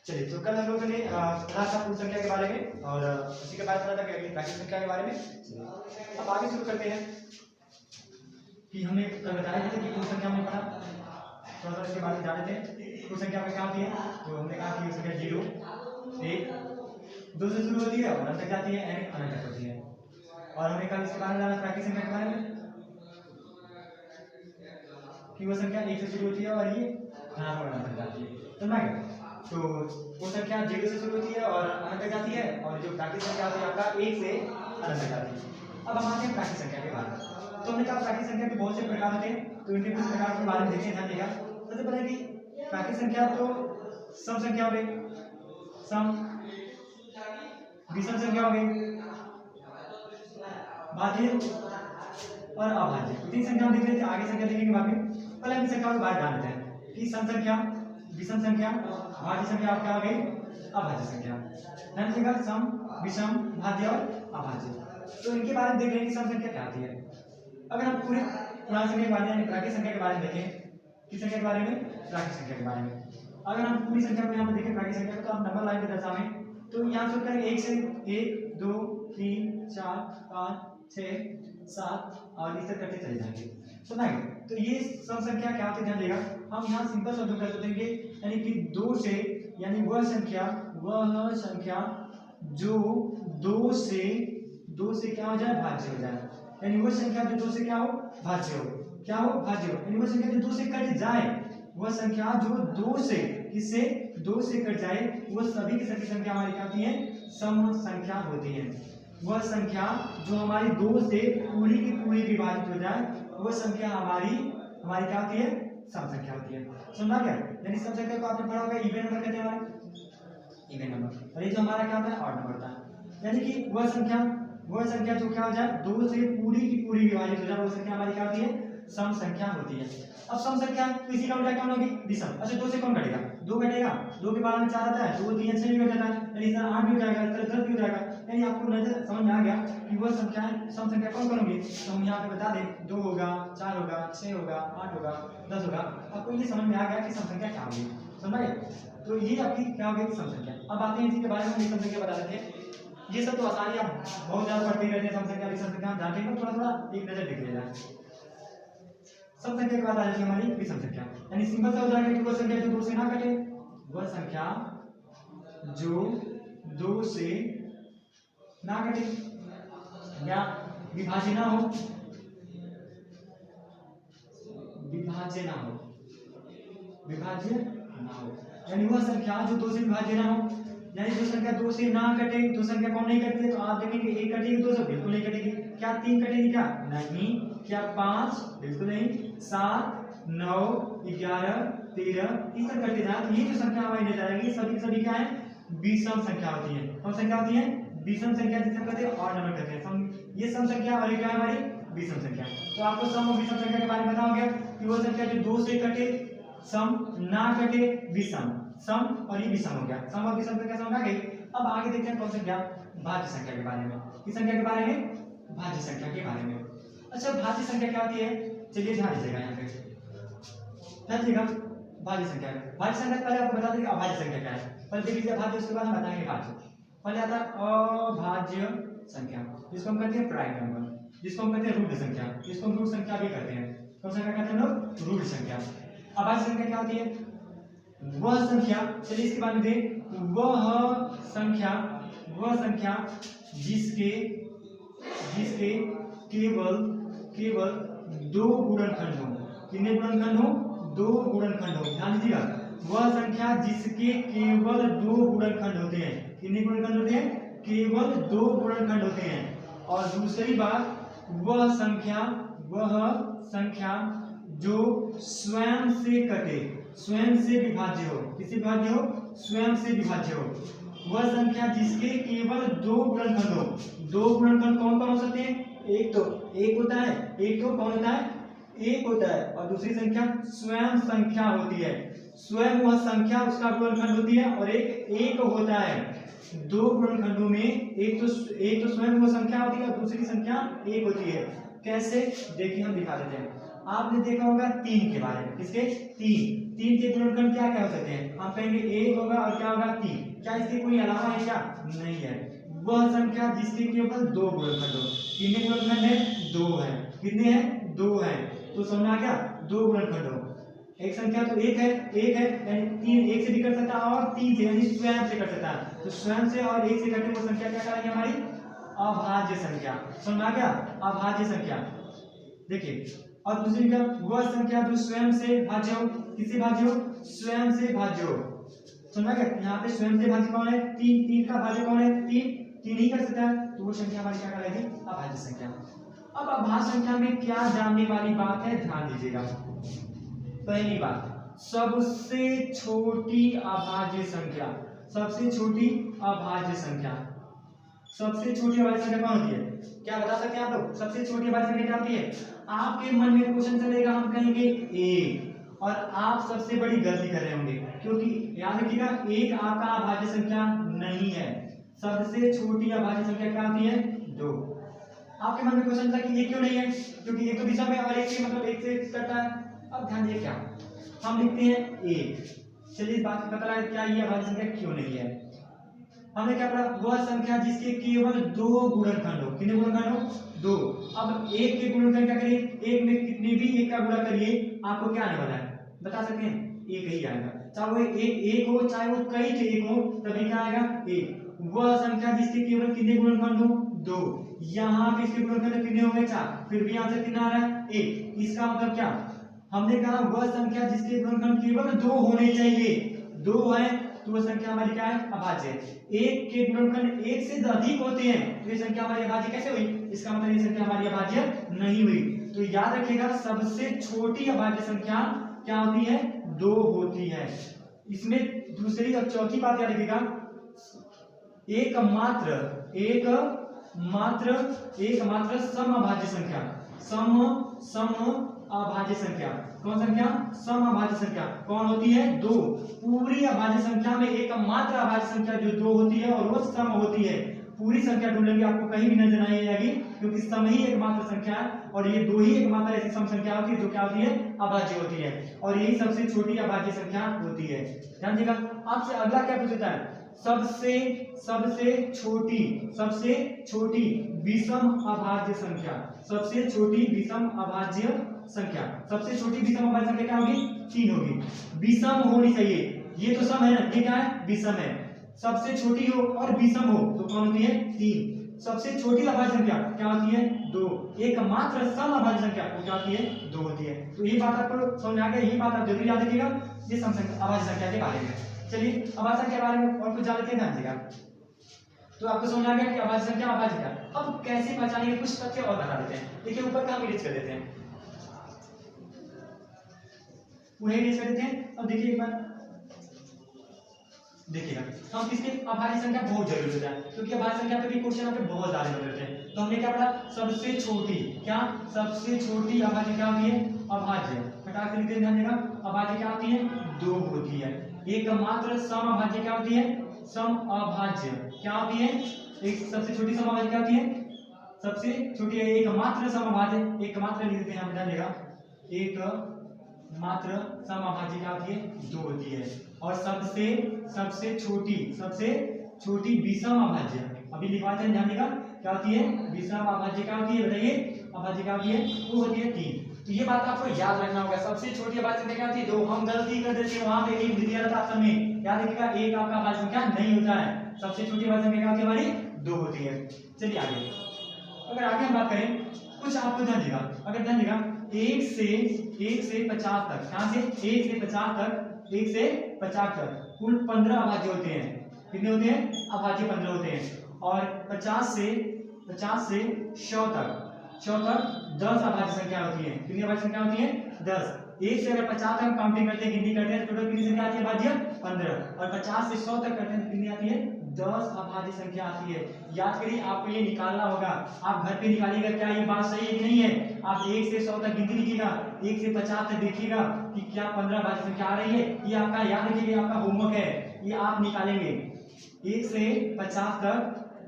चलिए, तो कल हम लोगों ने पढ़ा था पूर्ण संख्या के बारे में और उसी के बाद पढ़ा था प्राकृत संख्या के बारे में। अब आगे शुरू करते हैं कि हमने कल बताया था कि पूर्ण संख्या में पढ़ा, थोड़ा सा इसके बारे में जान लेते हैं। पूर्ण संख्या में क्या होती है, तो हमने कहा कि संख्या 0, 1, 2 से शुरू होती है और अंत तक जाती है, यानी अनंत तक होती है। और हमने कल इसके बारे में जाना प्राकृत संख्या के बारे में कि वो संख्या 1 से शुरू होती है और ये धनात्मक अनंत तक जाती है। समझ गए? तो वो संख्या 0 से शुरू होती है और अनंत तक जाती है, और जो प्राकृत संख्या होती है आपका 1 से अनंत तक जाती है। अब हम आते हैं प्राकृत संख्या के बारे में। तो हमने कहा प्राकृत संख्या के बहुत से प्रकार होते हैं, तो इनके कुछ प्रकार के बारे में देखते हैं, ध्यान देगा। सबसे पहले कि प्राकृत संख्या तो सम संख्या हो गई, सम, विषम संख्या हो गई, भाज्य और अभाज्य। तीन संख्या हम देख लेते हैं, आगे संख्या देखेंगे बाद में। पहले हम संख्या के बारे में जान लेते हैं कि सम संख्या, विषम संख्या, भाज्य संख्या और क्या हो गई, अभाज्य संख्या। ध्यान दीजिएगा, सम, विषम, भाज्य और अभाज्य। तो इनके बारे में देख लेंगे कि सम संख्या क्या होती है। अगर हम पूरे पूर्ण संख्या के बारे में, प्राकृत संख्या के बारे में देखें, किस संख्या के बारे में, प्राकृत संख्या के बारे में। अगर हम पूरी संख्या को यहाँ पर देखें प्राकृत संख्या को, तो हम नंबर लाइन पे दर्शावें, तो यहाँ से करें 1 से 1, 2, 3, 4, 5, 6, 7 और इस तरह करते चले जाएंगे। समझ? तो ये सम संख्या क्या होती है, ध्यान देगा। हम यहाँ सिंपल शब्दों कर देंगे, यानी कि 2 से, यानी वह संख्या जो 2 से क्या हो जाए, भाज्य हो जाए। यानी वह संख्या जो 2 से क्या हो, भाज्य हो, क्या हो, भाज्य हो। यानी वह संख्या जो 2 से कट जाए, वह संख्या जो 2 से, किससे, 2 से कट जाए, वो सभी की सभी संख्या हमारी क्या होती है, सम संख्या होती है। वह संख्या जो हमारी 2 से पूरी की पूरी विभाजित हो जाए, वह संख्या हमारी क्या होती है, सम संख्या होती है। समझा क्या? यानी सम संख्या को आपने पढ़ा होगा इवन नंबर कहते हैं, हमारे इवन नंबर। और ये जो हमारा क्या होता है, ऑड नंबर होता है। यानी कि वह संख्या जो क्या हो जाए, 2 से पूरी की पूरी विभाजित हो जाए, वह संख्या हमारी क्या होती है, सम संख्या होती है। अब सम संख्या तो इसी का उल्टा क्या होगी, विषम। अच्छा 2 से कौन घटेगा, 2 घटेगा, 2 के बाद में 4 आता है, 2 3 6 भी हो जाता है, यानी इधर 8 भी हो जाएगा, इधर 10 भी हो जाएगा। यानी आपको नजर समझ में आ गया कि वह संख्याएं सम संख्या कौन कौन होगी। तो हम यहाँ पे बता दें, 2 होगा, 4 होगा, 6 होगा, 8 होगा, 10 होगा। आपको ये समझ में आ गया कि सम संख्या क्या होगी। समझ? तो ये आपकी क्या होगी, सम संख्या। अब आते हैं इसी के बारे में, सम संख्या बता देते हैं। ये सब तो आसानी आप बहुत ज्यादा पढ़ते रहते हैं, सम संख्या विषम संख्या हम जानते हैं, थोड़ा थोड़ा एक नजर देख लीजिए। सम संख्या के बाद आ जाती है हमारी विषम संख्या। यानी सिंपल सा हो जाएगा कि वह संख्या जो 2 से ना कटे, वह संख्या जो 2 से ना कटे या विभाज्य ना हो, यानी वह संख्या जो 2 से विभाज्य ना हो। यानी जो संख्या 2 से ना कटे, तो संख्या कौन नहीं कटती है, तो आप देखेंगे 1 कटेगी, 2 से बिल्कुल नहीं कटेगी। क्या 3 कटेगी, क्या नहीं, क्या 5 बिल्कुल नहीं, 7 9 11 13 इस तरह करते जाए, तो ये जो संख्या हमारी नजर आएगी, सभी सभी क्या है, विषम संख्या होती है। कौन संख्या होती है, विषम संख्या, जिसे हम कहते हैं ऑड नंबर कहते हैं। ये सम संख्या और ये क्या है, हमारी विषम संख्या। तो आपको सम और विषम संख्या के बारे में पता हो गया कि वो संख्या जो 2 से कटे, सम, ना कटे, विषम। सम और ये विषम हो गया, सम और विषम संख्या समझ आ गई। अब आगे देखते हैं कौन संख्या, भाज्य संख्या के बारे में। किस संख्या के बारे में, भाज्य संख्या के बारे में। अच्छा भाज्य संख्या क्या होती है, चलिए ध्यान दीजिएगा, यहाँ पे ध्यान दीजिएगा। भाज्य संख्या, भाज्य संख्या पहले आपको बता दें कि अभाज्य संख्या क्या है। पहले देख लीजिए भाज्य, उसके बाद हम बताएंगे भाज्य। पहले आता है अभाज्य संख्या, जिसको हम कहते हैं प्राइम नंबर, जिसको हम कहते हैं रूढ़ संख्या, जिसको हम रूढ़ संख्या भी कहते हैं। कौन संख्या कहते हैं लोग, रूढ़ संख्या। अभाज्य संख्या क्या होती है, वह संख्या, चलिए इसके बाद में दें, वह संख्या जिसके केवल 2 गुणनखंड हो। कितने गुणनखंड हो, 2 गुणनखंड हो। ध्यान दीजिएगा, वह संख्या जिसके केवल 2 गुणनखंड होते हैं। कितने गुणनखंड होते हैं, केवल 2 गुणनखंड होते हैं। और दूसरी बात, वह संख्या जो स्वयं से कटे, स्वयं से विभाज्य हो। किससे विभाज्य हो, स्वयं से विभाज्य हो। वह संख्या जिसके केवल 2 गुणनखंड हो। 2 गुणनखंड कौन कौन हो सकते हैं, एक तो एक होता है, एक तो कौन होता है, एक होता है, और दूसरी संख्या स्वयं संख्या होती है। स्वयं वह संख्या उसका गुणनखंड होती है, और एक होता है। 2 गुणनखंडों में एक तो स्वयं वह संख्या होती है और दूसरी संख्या एक होती है। कैसे, देखिए हम दिखा देते हैं। आपने देखा होगा 3 के बारे में, किसके, 3। तीन के गुणनखंड क्या क्या हो सकते हैं? हम कहेंगे एक होगा और क्या होगा 3। क्या इसके कोई अलावा है क्या? नहीं है। वह संख्या जिसके केवल 2 गुणनखंड हो। कितने गुणनखंड है? 2 है। कितने हैं? 2 है। तो समझ में आ गया? 2 गुणनखंड हो। एक संख्या तो एक है यानी 3 एक से भी कर सकता है और 3 से यानी स्वयं से कर सकता है। तो स्वयं से और एक से करके वो संख्या क्या कहलाएगी हमारी? अभाज्य संख्या। समझ में आ गया? अभाज्य संख्या। देखिए और दूसरी क्या? वह संख्या जो स्वयं से भाज्य हो। किससे भाज्य हो? स्वयं से भाज्य हो। समझ में आ गया? यहाँ पे स्वयं से भाज्य कौन है? 3 का भाज्य कौन है? 3 ही कर सकता है, तो वो संख्या हमारी क्या कहलाएगी? अभाज्य संख्या। अब अभाज्य संख्या में क्या जानने वाली बात है, ध्यान दीजिएगा। पहली बात, सबसे छोटी अभाज्य संख्या। सबसे छोटी अभाज्य संख्या। सबसे छोटी अभाज्य संख्या कौन होती है? क्या बता सकते हैं आप लोग? सबसे छोटी अभाज्य संख्या क्या होती है? आपके मन में क्वेश्चन चलेगा, हम कहेंगे 1 और आप सबसे बड़ी गलती कर रहे होंगे, क्योंकि याद रखिएगा 1 आपका अभाज्य संख्या नहीं है। सबसे छोटी अभाज्य संख्या क्या होती है? 2। आपके मन में क्वेश्चन था कि ये क्यों नहीं है? क्योंकि एक तो विषम है और एक से मतलब एक से करता है। अब ध्यान दीजिए, क्या हम लिखते हैं 1। चलिए इस बात का पता लगा क्या ये अभाज्य संख्या क्यों नहीं है। हमने क्या पढ़ा? वह संख्या जिसके केवल 2 गुणनखंड हो। कितने गुणनखंड हो? 2। अब एक के गुणनखंड क्या करिए? एक में कितने भी एक का गुणा करिए, आपको क्या आने वाला है? बता सकते हैं? एक ही आएगा। चाहे वो एक हो, चाहे वो कई के एक हो, तभी क्या आएगा? 1। वह संख्या जिसके केवल कितने गुणनखंड हो? 2। यहाँ पे इसके गुणनखंड कितने हो गए? 4। फिर भी आंसर कितना आ रहा है? 1। इसका मतलब क्या? हमने कहा वह संख्या जिसके गुणनखंड केवल 2 होने चाहिए। 2 है तो वह संख्या हमारी क्या है? अभाज्य है। एक के गुणनखंड एक से अधिक होते हैं तो ये संख्या हमारी अभाज्य कैसे हुई? इसका मतलब ये संख्या हमारी अभाज्य नहीं हुई। तो याद रखिएगा सबसे छोटी अभाज्य संख्या क्या होती है? 2 होती है। इसमें दूसरी और चौथी बात याद रखिएगा, एकमात्र समअभाज्य संख्या। समअभाज्य संख्या कौन संख्या? समअभाज्य संख्या कौन होती है? 2। पूरी अभाज्य संख्या में एकमात्र अभाज्य संख्या जो 2 होती है और वो सम होती है। पूरी संख्या ढूंढेंगे आपको कहीं भी नजर नहीं आएगी, क्योंकि सम ही एकमात्र संख्या है और ये 2 ही एकमात्र ऐसी सम संख्या होती है जो क्या होती है? अभाज्य होती है, और यही सबसे छोटी अभाज्य संख्या होती है। ध्यान दीजिएगा। आपसे अगला क्या पूछता है? सबसे छोटी विषम अभाज्य संख्या। सबसे छोटी विषम अभाज्य संख्या। सबसे छोटी विषम अभाज्य संख्या क्या होगी? 3 होगी। विषम होनी चाहिए। ये तो सम है ना, ये क्या है? विषम है। सबसे छोटी हो और विषम हो तो कौन होती है? 3। सबसे छोटी अभाज्य संख्या क्या होती है? 2। एकमात्र सम अभाज्य संख्या वो क्या होती है? 2 होती है। तो ये बात आपको समझ आ गया। ये बात आप जरूर याद रखिएगा ये सम संख्या अभाज्य संख्या के बारे में। चलिए अभाज्य संख्या के बारे में और कुछ जानते हैं, ध्यान दीजिएगा। तो आपको समझ आ गया कि अभाज्य संख्या अभाज्य संख्या। अब कैसे पहचानेंगे, कुछ तथ्य और बता देते हैं। देखिए ऊपर का हम इरेज कर देते हैं, उन्हें इरेज कर देते हैं। अब देखिए एक बार देखिएगा, हम किसके? अभाज्य संख्या बहुत जरूरी होता है, क्योंकि अभाज्य संख्या पे भी क्वेश्चन आपके बहुत ज्यादा होते हैं। तो हमने क्या पढ़ा? सबसे छोटी क्या? सबसे छोटी अभाज्य क्या होती है? अभाज्य। फटाक से लिखते हैं, ध्यान देगा। अभाज्य क्या होती है? 2 होती है। एकमात्र सम अभाज्य क्या होती है? सम अभाज्य क्या होती है? एक सबसे छोटी सम अभाज्य क्या होती है? सबसे छोटी है एकमात्र सम अभाज्य। एकमात्र लिख देते हैं, ध्यान देगा। एकमात्र सम अभाज्य क्या होती है? 2 होती है। और सबसे छोटी विषम अभाज्य अभी लिखवाते हैं, ध्यान देगा। क्या होती है? विषम अभाज्य क्या होती है? बताइए। अभाज्य क्या होती है? वो होती है 3। तो ये बात आपको याद रखना होगा। सबसे छोटी अभाज्य संख्या क्या होती है? 2। हम गलती कर देते हैं, वहां पे एक दिया रहता है ऑप्शन में, याद रखिएगा। एक आपका अभाज्य संख्या नहीं होता है। सबसे छोटी अभाज्य संख्या क्या होती है? हमारी 2 होती है। चलिए आगे, अगर आगे हम बात करें, कुछ आपको ध्यान देगा। अगर ध्यान देगा 1 से 50 तक, कहां से? 1 से 50 तक, 1 से 50 तक कुल 15 अभाज्य होते हैं। कितने होते हैं? अभाज्य 15 होते हैं। और 50 से 100 तक 10 अभाज्य संख्या होती है। कितनी अभाज्य संख्या होती है? 10। 1 से अगर 50 तक हम काउंटिंग करते हैं, गिनती करते हैं, टोटल कितनी संख्या आती है? अभाज्य 15। और 50 से 100 तक करते हैं, कितनी आती है? 10 अभाज्य संख्या आती है। याद करिए, आपको ये निकालना होगा। आप घर पे निकालिएगा, क्या ये बात सही है कि नहीं है? आप 1 से 100 तक गिनती लिखिएगा, 1 से 50 तक देखिएगा कि क्या 15 अभाज्य संख्या आ रही है। ये आपका याद रखिएगा, आपका होमवर्क है, ये आप निकालेंगे। 1 से 50 तक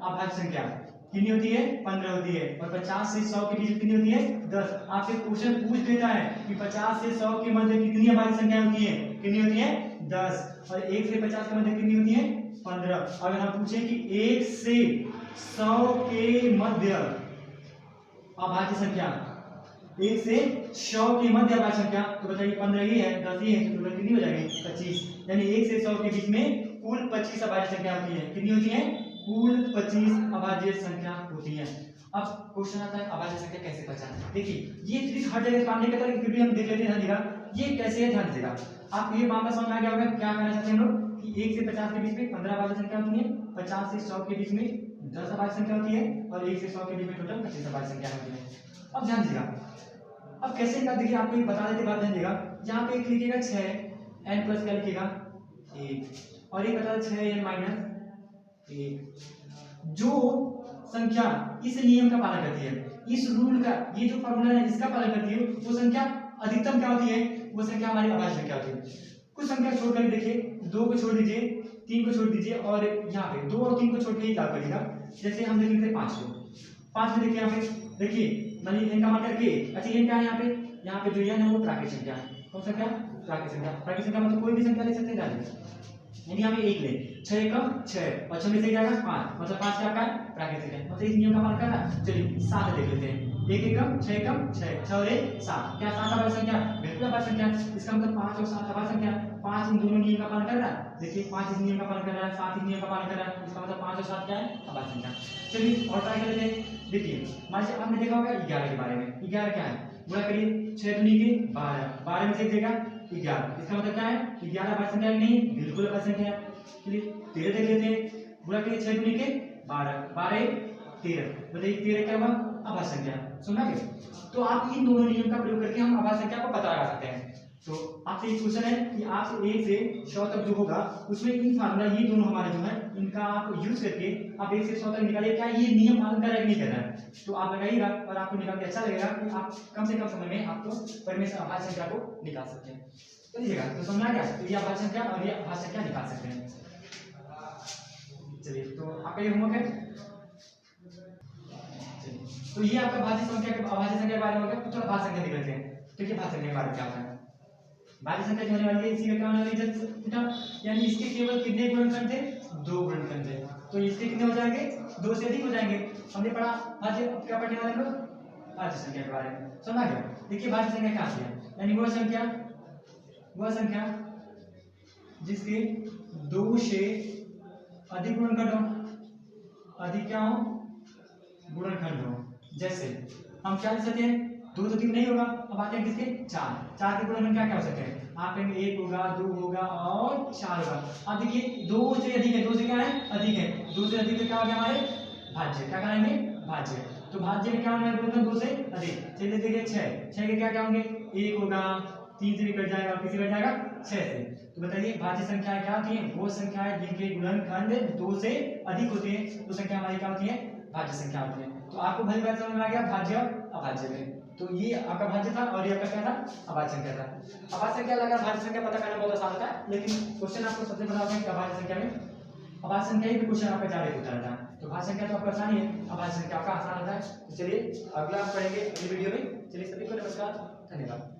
अभाज्य संख्या कितनी होती है? 15 होती है। और 50 से 100 के बीच कितनी होती है? 10। आपसे क्वेश्चन पूछ देता है कि 50 से 100 के मध्य कितनी अभाज्य संख्या होती है, कितनी होती है 10, और 1 से 50 के मध्य कितनी होती है 15। अगर हम पूछें कि 1 से 100 के मध्य अभाज्य संख्या, 1 से 100 के मध्य अभाज्य संख्या, तो बताइए 15 ही है, 10 ही है, तो टोटल कितनी हो जाएगी 25। यानी 1 से 100 के बीच में कुल 25 अभाज्य संख्या होती है। कितनी होती है कुल 25 अभाज्य संख्या होती है। अब क्वेश्चन आता है अभाज्य संख्या कैसे पहचानें। देखिए ये ट्रिक हर जगह काम नहीं करता, लेकिन फिर भी हम देख लेते हैं। ध्यान देगा ये कैसे है, ध्यान देगा। आप ये मामला समझ में आ गया होगा क्या कहना चाहते हैं हम लोग कि 1 से 50 के बीच में 15 अभाज्य संख्या होती है, 50 से 100 के बीच में 10 अभाज्य संख्या होती है, और 1 से 100 के बीच में टोटल 25 अभाज्य संख्या होती है। अब ध्यान दीजिएगा, अब कैसे का देखिए आपको एक बता देते बात, ध्यान देगा। यहाँ पे एक लिखिएगा 6 n प्लस क्या लिखिएगा 1, और ये बता 6 n माइनस 1। जो संख्या इस नियम का पालन करती है, इस रूल का, ये जो फॉर्मूला है इसका पालन करती है, वो संख्या अधिकतम क्या होती है, वो संख्या हमारी अभाज्य संख्या होती है। कुछ संख्या छोड़कर देखिए, 2 को छोड़ दीजिए, 3 को छोड़ दीजिए, और यहाँ पे 2 और 3 को छोड़ के ही क्या करिएगा। जैसे हम देख लेते हैं 5 को, 5 में देखिए यहाँ पे देखिए मानिए n का मान करके, अच्छा n क्या है यहाँ पे जो n है वो प्राकृत संख्या है। कौन सा क्या प्राकृत संख्या, प्राकृत संख्या मतलब कोई भी संख्या ले सकते हैं। यानी यहाँ पे 1 ले, 6 एकम 6, और 6 में से जाएगा 5, मतलब 5 क्या है प्राकृत संख्या, मतलब इस नियम का पालन करना। चलिए 7 देख लेते हैं, 1 एकम 6 एकम 6, 6 और 1 7, क्या 7 अभाज्य संख्या, बिल्कुल अभाज्य संख्या। इसका मतलब 5 और 7 अभाज्य संख्या, 5 इन दोनों नियम का पालन कर रहा है। देखिए 5 इस नियम का पालन कर रहा है, 7 इस नियम का पालन कर रहा है, इसका मतलब 5 और 7 क्या है अभाज्य संख्या। चलिए और ट्राई कर लेते हैं। देखिए मान लीजिए आपने देखा होगा 11 के बारे में, 11 क्या है, गुणा करिए 6 दूनी के 12, 12 में से एक देगा 11, इसका मतलब क्या है 11 अभाज्य संख्या नहीं, बिल्कुल अभाज्य संख्या है। चलिए 13 देख लेते हैं, गुणा करिए 6 दूनी के 12, 12 13, बताइए 13 क्या हुआ अभाज्य संख्या, सुना क्या। तो आप इन दोनों नियम का प्रयोग करके हम अभाज्य संख्या को पता लगा सकते हैं। तो आपसे एक क्वेश्चन है कि आप 1 से 100 तक जो होगा उसमें इन फार्मूला ये दोनों हमारे जो है इनका आप यूज करके आप 1 से 100 तक निकालिए, क्या ये नियम पालन कर रहा है कि नहीं कर रहा है। तो आप लगाइएगा और आपको निकाल के अच्छा लगेगा कि आप कम से कम समय में आपको परिमेय से अभाज्य संख्या को निकाल सकते हैं। चलिएगा तो समझना क्या, तो ये अभाज्य संख्या और ये अभाज्य संख्या निकाल सकते हैं। चलिए तो आपका ये होमवर्क है। तो ये आपका भाज्य संख्या के अभाज्य संख्या के बारे में हो गया। तो थोड़ा भाज्य संख्या देख लेते हैं। तो ये भाज्य संख्या के बारे में क्या होता है, भाज्य संख्या जो होने वाली है इसी का क्या होने वाली है, यानी इसके केवल कितने गुणनखंड थे, 2 गुणनखंड थे। तो इसके कितने हो जाएंगे, 2 से अधिक हो जाएंगे। हमने पढ़ा भाज्य, क्या पढ़ने वाले लोग भाज्य संख्या के बारे में, समझा गया। देखिए भाज्य संख्या क्या होती है, यानी वह संख्या जिसके 2 से अधिक गुणनखंड हो, अधिक क्या हो गुणनखंड हो। जैसे हम क्या लिख सकते हैं, 2 तो 3 नहीं होगा, अब आते हैं किसके 4 के गुणनखंड क्या क्या हो सकते हैं, आप कहेंगे 1 होगा, 2 होगा और 4 होगा। अब देखिए 2 से अधिक है, 2 से क्या है अधिक है, 2 से अधिक तो क्या हो गया हमारे भाज्य, क्या कराएंगे भाज्य। तो भाज्य में क्या होने वाला गुणनखंड 2 से अधिक। चलिए देखिए 6 के क्या क्या होंगे, 1 होगा, 3 से भी कट जाएगा और किसी कट जाएगा 6 से। तो बताइए भाज्य संख्याएं क्या होती हैं, वो संख्याएं जिनके गुणनखंड 2 से अधिक होते हैं, वो संख्या हमारी क्या होती है भाज्य संख्या होती है। तो आपको भली बात समझ में आ गया भाज्य अभाज्य में। तो ये आपका भाज्य था और ये आपका क्या था अभाज्य संख्या था। अभाज्य संख्या लगा भाज्य संख्या पता करना बहुत आसान होता है, लेकिन क्वेश्चन आपको सबसे बड़ा होता है कि अभाज्य संख्या में अभाज्य संख्या ही क्वेश्चन आपका ज्यादा होता रहता है। तो भाज्य संख्या तो आपका आसान ही है, अभाज्य संख्या आपका आसान होता है। तो चलिए अगला आप पढ़ेंगे अगली वीडियो में। चलिए सभी को नमस्कार, धन्यवाद।